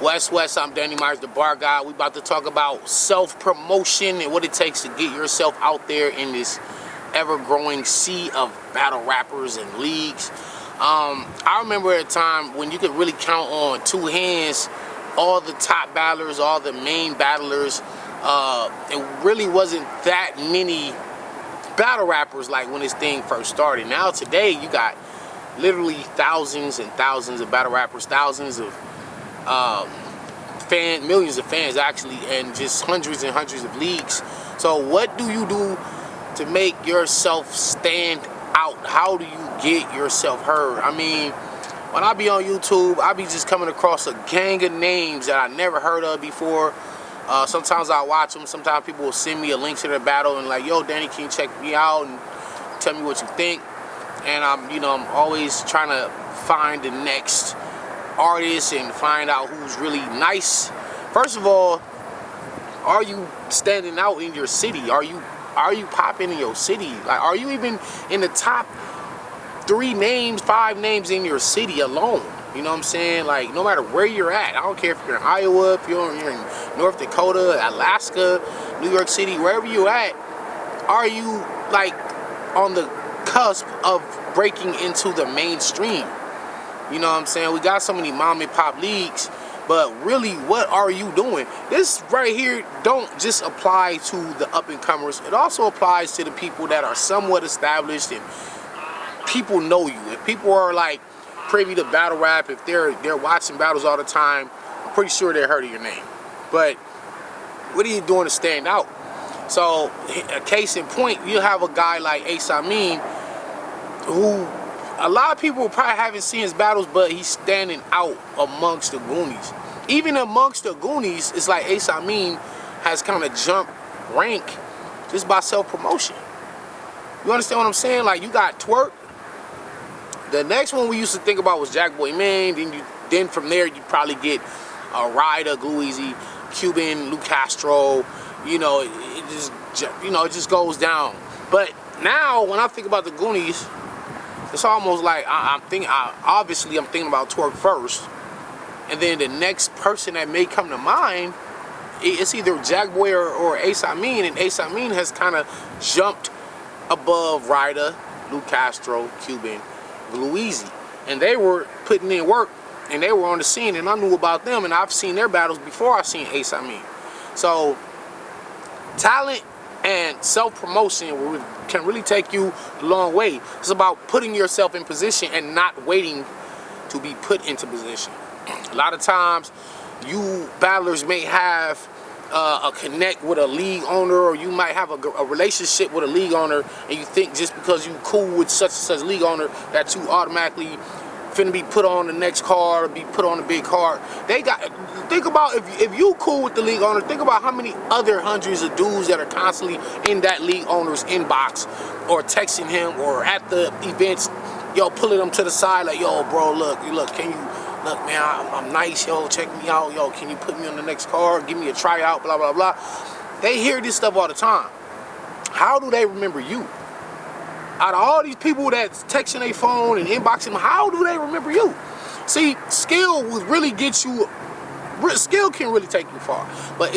West, I'm DannyTheBarGod. We about to talk about self-promotion and what it takes to get yourself out there in this ever-growing sea of battle rappers and leagues. I remember a time when you could really count on two hands all the top battlers, all the main battlers. It really wasn't that many battle rappers like when this thing first started. Now today you got literally thousands and thousands of battle rappers, thousands of millions of fans actually, and just hundreds and hundreds of leagues. So what do you do to make yourself stand out? How do you get yourself heard? I mean, when I be on YouTube, I be just coming across a gang of names that I never heard of before. Sometimes I watch them. Sometimes people will send me a link to their battle and like, yo, Danny, can you check me out and tell me what you think? And I'm always trying to find the next artist and find out who's really nice. First of all, are you standing out in your city? Are you popping in your city? Like, are you even in the top 3 names, 5 names in your city alone? You know what I'm saying? Like, no matter where you're at, I don't care if you're in Iowa, if you're in North Dakota, Alaska, New York City, wherever you're at, are you like on the cusp of breaking into the mainstream? You know what I'm saying? We got so many mom and pop leagues, but really, what are you doing? This right here don't just apply to the up and comers. It also applies to the people that are somewhat established and people know you. If people are like privy to battle rap, if they're watching battles all the time, I'm pretty sure they're heard of your name. But what are you doing to stand out? So, a case in point, you have a guy like Ace Amin, who a lot of people probably haven't seen his battles, but he's standing out amongst the Goonies. Even amongst the Goonies, it's like Ace Amin has kind of jumped rank just by self-promotion. You understand what I'm saying? Like, you got Twerk. The next one we used to think about was Jack Boy Man. Then from there you probably get Ryder, Glue Easy, Cuban, Lou Castro. You know, it just goes down. But now when I think about the Goonies, it's almost like obviously I'm thinking about Twerk first, and then the next person that may come to mind, it's either Jack Boy or Ace Amin, and Ace Amin has kind of jumped above Ryder, Lou Castro, Cuban, Glue Easy, and they were putting in work, and they were on the scene, and I knew about them, and I've seen their battles before I've seen Ace Amin. So talent and self-promotion can really take you a long way. It's about putting yourself in position and not waiting to be put into position. A lot of times, you battlers may have a connect with a league owner, or you might have a relationship with a league owner, and you think just because you cool with such and such league owner that you automatically finna be put on the next card or be put on the big card. Think about if you cool with the league owner, think about how many other hundreds of dudes that are constantly in that league owner's inbox or texting him or at the events, yo, pulling them to the side like, yo, bro, look, can you, look, man, I'm nice, yo, check me out, yo, can you put me on the next card, give me a tryout, blah, blah, blah. They hear this stuff all the time. How do they remember you? Out of all these people that's texting their phone and inboxing them, how do they remember you? See, skill will really get you, skill can really take you far, but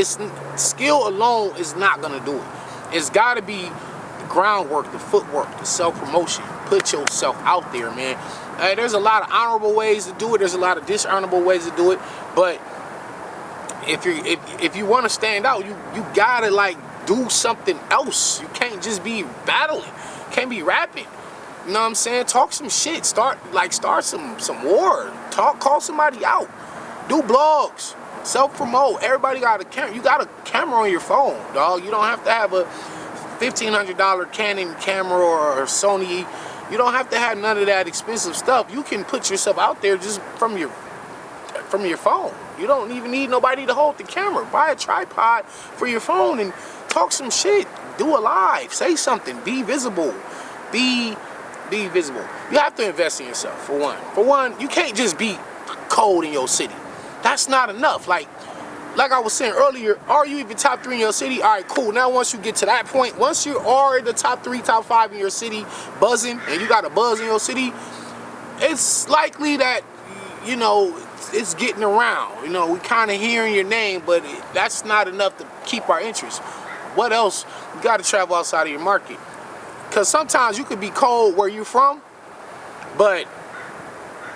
skill alone is not gonna do it. It's gotta be the groundwork, the footwork, the self-promotion. Put yourself out there, man. There's a lot of honorable ways to do it, there's a lot of dishonorable ways to do it, but if you wanna stand out, you gotta like do something else. You can't just be battling. Can't be rapping. You know what I'm saying? Talk some shit. Start some war. Call somebody out. Do blogs. Self-promote. Everybody got a camera. You got a camera on your phone, dog. You don't have to have a $1,500 Canon camera or Sony. You don't have to have none of that expensive stuff. You can put yourself out there just from your phone. You don't even need nobody to hold the camera. Buy a tripod for your phone and talk some shit. Do a live. Say something. Be visible. Be visible. You have to invest in yourself, for one. For one, you can't just be cold in your city. That's not enough. Like I was saying earlier, are you even top 3 in your city? All right, cool. Now once you get to that point, once you are in the top 3, top 5 in your city, buzzing, and you got a buzz in your city, it's likely that, you know, it's getting around. You know, we kind of hearing your name, but that's not enough to keep our interest. What else? You got to travel outside of your market. Because sometimes you could be cold where you're from, but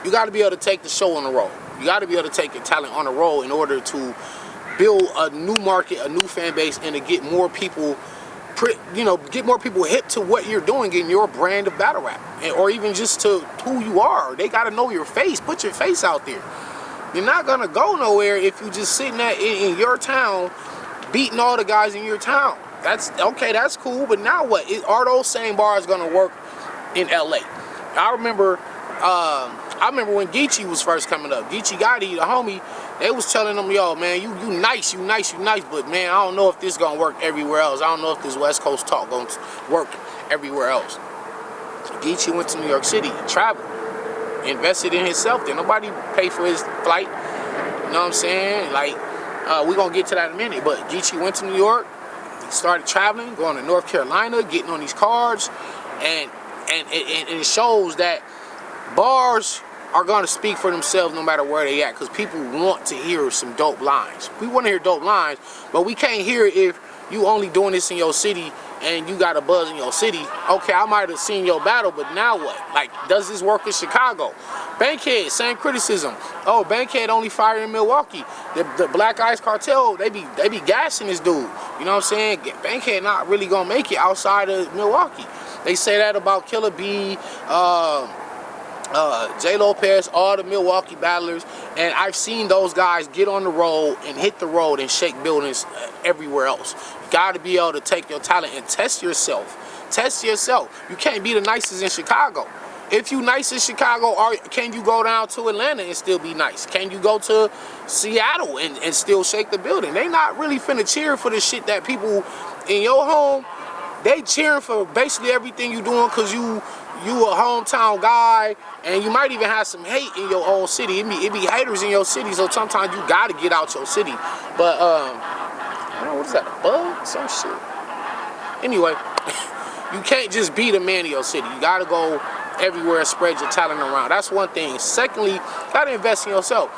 you got to be able to take the show on the road. You got to be able to take your talent on the road in order to build a new market, a new fan base, and to get more people, get more people hip to what you're doing in your brand of battle rap, or even just to who you are. They got to know your face. Put your face out there. You're not gonna go nowhere if you just sitting in your town, beating all the guys in your town. That's okay. That's cool. But now what? Are those same bars gonna work in LA? I remember when Geechee was first coming up. Geechee Gotti, the homie, they was telling him, yo, man, you nice, but man, I don't know if this gonna work everywhere else. I don't know if this West Coast talk gonna work everywhere else. Geechee went to New York City, traveled, invested in himself. There, nobody paid for his flight. You know what I'm saying? Like, we gonna get to that in a minute. But Geechee went to New York, he started traveling, going to North Carolina, getting on these cards, and it shows that bars are going to speak for themselves no matter where they at, because people want to hear some dope lines. We want to hear dope lines, but we can't hear it if you only doing this in your city and you got a buzz in your city. Okay, I might have seen your battle, but now what? Like, does this work in Chicago? Bankhead, same criticism. Oh, Bankhead only fired in Milwaukee. The Black Ice Cartel, they be gassing this dude. You know what I'm saying? Bankhead not really gonna make it outside of Milwaukee. They say that about Killer B, J. Lopez, all the Milwaukee battlers, and I've seen those guys get on the road and hit the road and shake buildings everywhere else. You got to be able to take your talent and test yourself. Test yourself. You can't be the nicest in Chicago. If you nice in Chicago, can you go down to Atlanta and still be nice? Can you go to Seattle and still shake the building? They not really finna cheer for the shit that people in your home, they cheering for basically everything you doing because you a hometown guy, and you might even have some hate in your own city. It be haters in your city, so sometimes you gotta get out your city. But I don't know, what is that, a bug? Some shit. Anyway, you can't just be the man of your city. You gotta go everywhere and spread your talent around. That's one thing. Secondly, you gotta invest in yourself.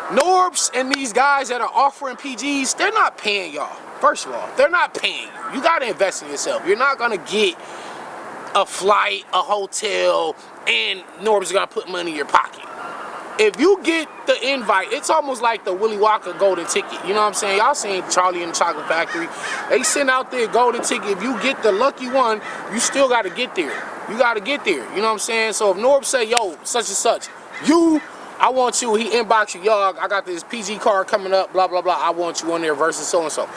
Norbs and these guys that are offering PGs, they're not paying y'all. First of all, they're not paying you. You gotta invest in yourself. You're not gonna get a flight, a hotel, and Norb's gonna put money in your pocket. If you get the invite, it's almost like the Willy Wonka golden ticket. You know what I'm saying? Y'all seen Charlie and the Chocolate Factory. They send out their golden ticket. If you get the lucky one, you still gotta get there. You gotta get there. You know what I'm saying? So if Norb say, yo, such and such, I want you, he inbox you, yo, I got this PG card coming up, blah, blah, blah. I want you on there versus so and so.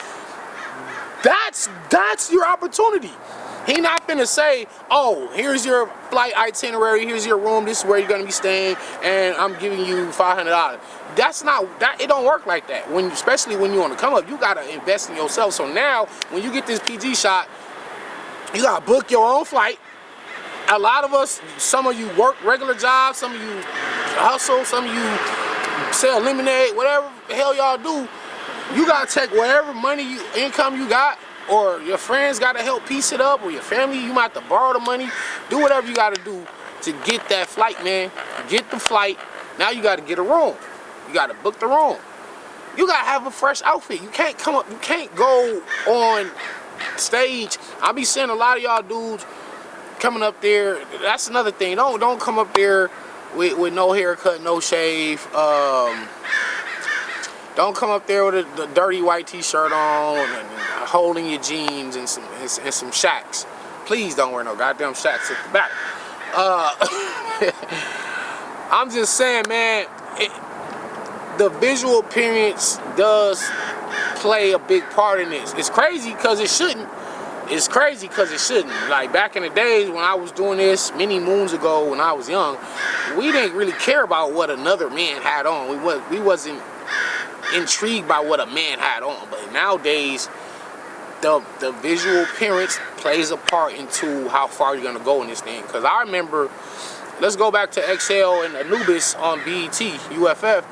That's your opportunity. He not finna say, oh, here's your flight itinerary, here's your room, this is where you're gonna be staying, and I'm giving you $500. That's not, it don't work like that. Especially when you want to come up, you gotta invest in yourself. So now, when you get this PG shot, you gotta book your own flight. A lot of us, some of you work regular jobs, some of you hustle, some of you sell lemonade, whatever the hell y'all do. You gotta take whatever income you got, or your friends gotta help piece it up, or your family, you might have to borrow the money. Do whatever you gotta do to get that flight, man. Get the flight. Now you gotta get a room. You gotta book the room. You gotta have a fresh outfit. You can't come up, you can't go on stage. I be seeing a lot of y'all dudes coming up there. That's another thing. Don't come up there with no haircut, no shave. Don't come up there with a dirty white t-shirt on and holding your jeans and some shacks. Please don't wear no goddamn shacks at the back. I'm just saying, man, the visual appearance does play a big part in this. It's crazy because it shouldn't. It's crazy because it shouldn't. Like back in the days when I was doing this many moons ago when I was young, we didn't really care about what another man had on. We wasn't intrigued by what a man had on. But nowadays, the visual appearance plays a part into how far you're gonna go in this thing. Because I remember, let's go back to XL and Anubis on BET, UFF.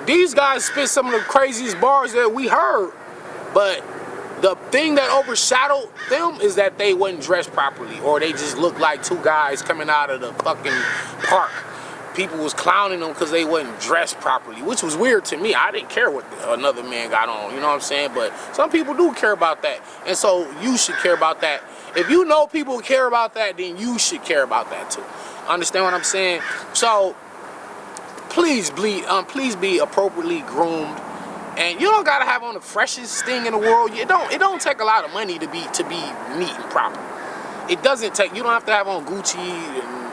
These guys spit some of the craziest bars that we heard, but the thing that overshadowed them is that they wasn't dressed properly, or they just looked like two guys coming out of the fucking park. people was clowning them because they wasn't dressed properly, which was weird to me. I didn't care what another man got on, you know what I'm saying? But some people do care about that, and so you should care about that. If you know people care about that, then you should care about that too. Understand what I'm saying? So please be appropriately groomed, and you don't gotta have on the freshest thing in the world. It don't take a lot of money to be neat and proper. It doesn't take. You don't have to have on Gucci and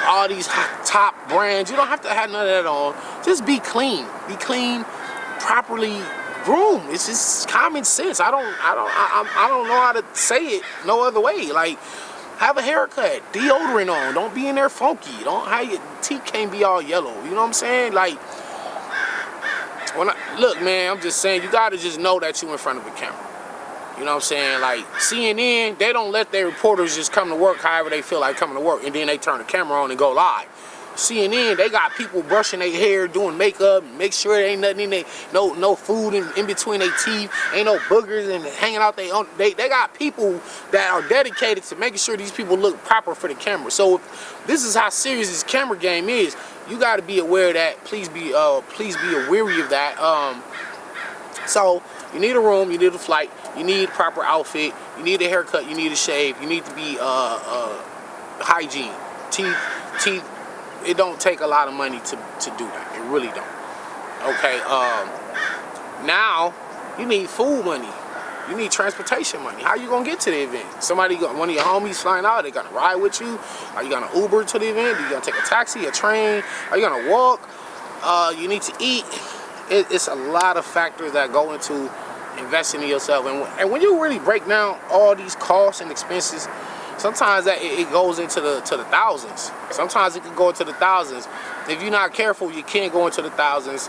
all these top brands. You don't have to have none of that on. Just be clean. Be clean, properly groomed. It's just common sense. I don't know how to say it no other way. Like, have a haircut, deodorant on. Don't be in there funky. Your teeth can't be all yellow. You know what I'm saying? Like, look, man, I'm just saying, you gotta just know that you in front of a camera. You know what I'm saying? Like, CNN, they don't let their reporters just come to work however they feel like coming to work, and then they turn the camera on and go live. CNN, they got people brushing their hair, doing makeup, make sure there ain't nothing in there, no food in between their teeth, ain't no boogers and hanging out they got people that are dedicated to making sure these people look proper for the camera. So this is how serious this camera game is. You got to be aware of that. Please be wary of that. So you need a room, you need a flight, you need proper outfit, you need a haircut, you need a shave, you need to be hygiene, teeth. It don't take a lot of money to do that. It really don't. Okay. Now you need food money. You need transportation money. How you gonna get to the event? One of your homies flying out, they gonna ride with you? Are you gonna Uber to the event? Are you gonna take a taxi, a train? Are you gonna walk? You need to eat. It's a lot of factors that go into investing in yourself. And when you really break down all these costs and expenses, sometimes it goes into the thousands. Sometimes it can go into the thousands. If you're not careful, you can't go into the thousands.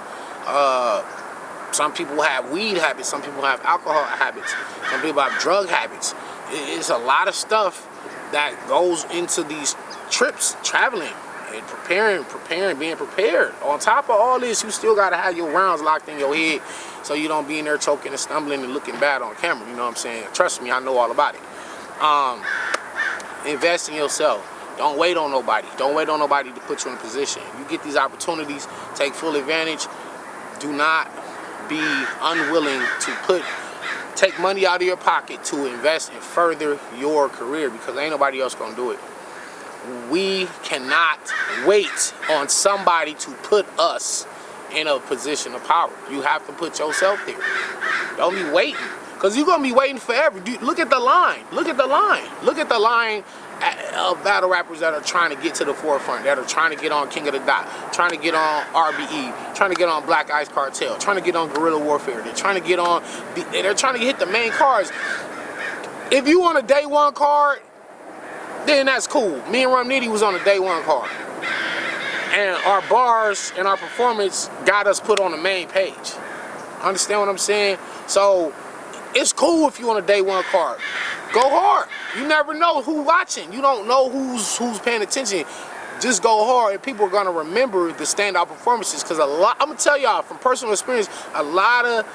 Some people have weed habits. Some people have alcohol habits. Some people have drug habits. It's a lot of stuff that goes into these trips, traveling, and preparing, being prepared. On top of all this, you still got to have your rounds locked in your head so you don't be in there choking and stumbling and looking bad on camera. You know what I'm saying? Trust me, I know all about it. Invest in yourself. Don't wait on nobody. Don't wait on nobody to put you in a position. You get these opportunities, take full advantage. Do not be unwilling to take money out of your pocket to invest and further your career, because ain't nobody else gonna do it. We cannot wait on somebody to put us in a position of power. You have to put yourself there. Don't be waiting. Because you're going to be waiting forever. Look at the line. Look at the line. Look at the line of battle rappers that are trying to get to the forefront, that are trying to get on King of the Dot, trying to get on RBE, trying to get on Black Ice Cartel, trying to get on Guerrilla Warfare. They're trying to hit the main cards. If you on a day one card, then that's cool. Me and Rum Nitty was on a day one card. And our bars and our performance got us put on the main page. Understand what I'm saying? So it's cool if you on a day one card. Go hard. You never know who's watching. You don't know who's paying attention. Just go hard, and people are gonna remember the standout performances. Because I'm gonna tell y'all from personal experience, a lot of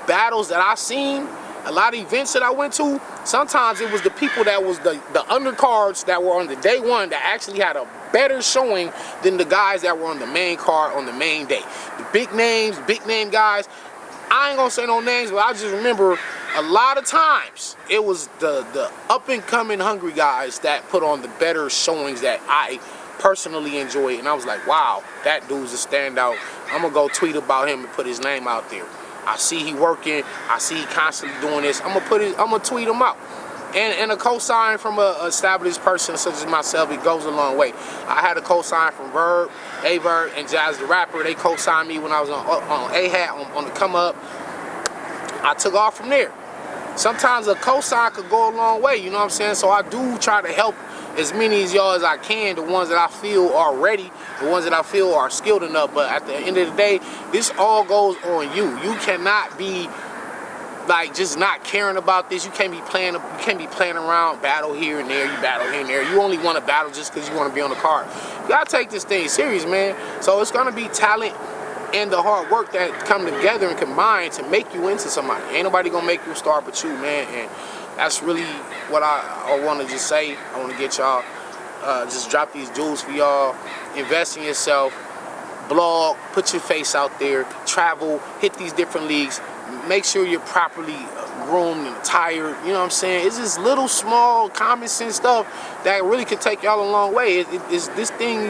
battles that I've seen, a lot of events that I went to, sometimes it was the people that was the undercards that were on the day one that actually had a better showing than the guys that were on the main card on the main day. The big names, big name guys. I ain't gonna say no names, but I just remember a lot of times it was the up and coming hungry guys that put on the better showings that I personally enjoy. And I was like, wow, that dude's a standout. I'm gonna go tweet about him and put his name out there. I see he working. I see he constantly doing this. I'm gonna tweet him out. And a cosign from a established person such as myself, it goes a long way. I had a cosign from Verb, A-Verb, and Jazz the Rapper. They co-signed me when I was on A-Hat, on the come up. I took off from there. Sometimes a cosign could go a long way, you know what I'm saying? So I do try to help as many of y'all as I can, the ones that I feel are ready, the ones that I feel are skilled enough. But at the end of the day, this all goes on you. You cannot be like just not caring about this. You can't be playing around, battle here and there, you battle here and there. You only want to battle just because you want to be on the card. You gotta take this thing serious, man. So it's gonna be talent and the hard work that come together and combine to make you into somebody. Ain't nobody gonna make you a star but you, man. And that's really what I want to just say. I want to get y'all just drop these jewels for y'all. Invest in yourself. Blog, put your face out there, travel, hit these different leagues, make sure you're properly groomed and attired, you know what I'm saying? It's just little, small, common sense stuff that really could take y'all a long way. It's this thing,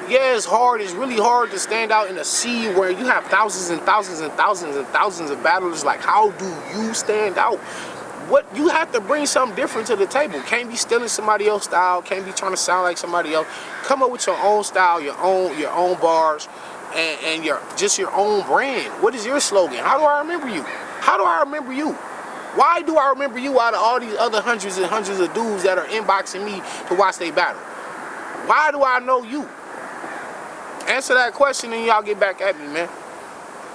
yeah, it's hard, it's really hard to stand out in a sea where you have thousands and thousands and thousands and thousands of battlers. Like, how do you stand out? What, you have to bring something different to the table. Can't be stealing somebody else's style, can't be trying to sound like somebody else. Come up with your own style, your own bars, and your own brand. What is your slogan? How do I remember you? How do I remember you? Why do I remember you out of all these other hundreds and hundreds of dudes that are inboxing me to watch they battle? Why do I know you? Answer that question and y'all get back at me, man.